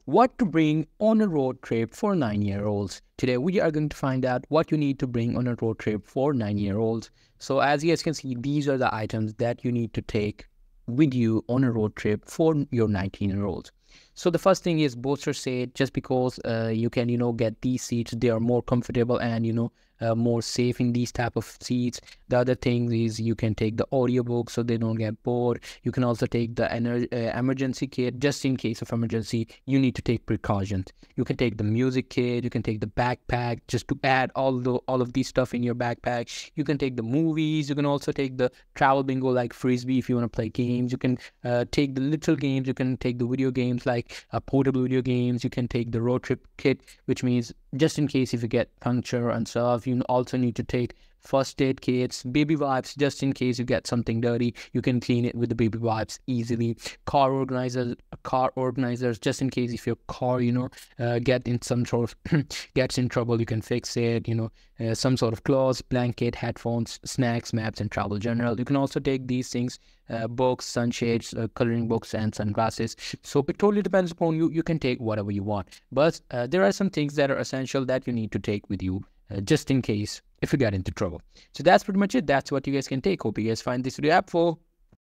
What to bring on a road trip for 9-year-olds. Today we are going to find out what you need to bring on a road trip for 9-year-olds. So as you guys can see, these are the items that you need to take with you on a road trip for your 19-year-olds. So the first thing is booster seat, just because you can, get these seats. They are more comfortable and, more safe in these type of seats. The other thing is you can take the audiobook so they don't get bored. You can also take the emergency kit, just in case of emergency. You need to take precautions. You can take the music kit. You can take the backpack just to add all of these stuff in your backpack. You can take the movies. You can also take the travel bingo like frisbee if you want to play games. You can take the little games. You can take the video games like portable video games. You can take the road trip kit, which means just in case if you get puncture and stuff. You also need to take first aid kits, baby wipes, just in case you get something dirty. You can clean it with the baby wipes easily. Car organizers, just in case if your car, get in some sort of gets in trouble, you can fix it. Some sort of clothes, blanket, headphones, snacks, maps, and travel journal. You can also take these things, books, sunshades, coloring books, and sunglasses. So it totally depends upon you. You can take whatever you want, but there are some things that are essential that you need to take with you, just in case if you get into trouble. So that's pretty much it. That's what you guys can take. Hope you guys find this video helpful.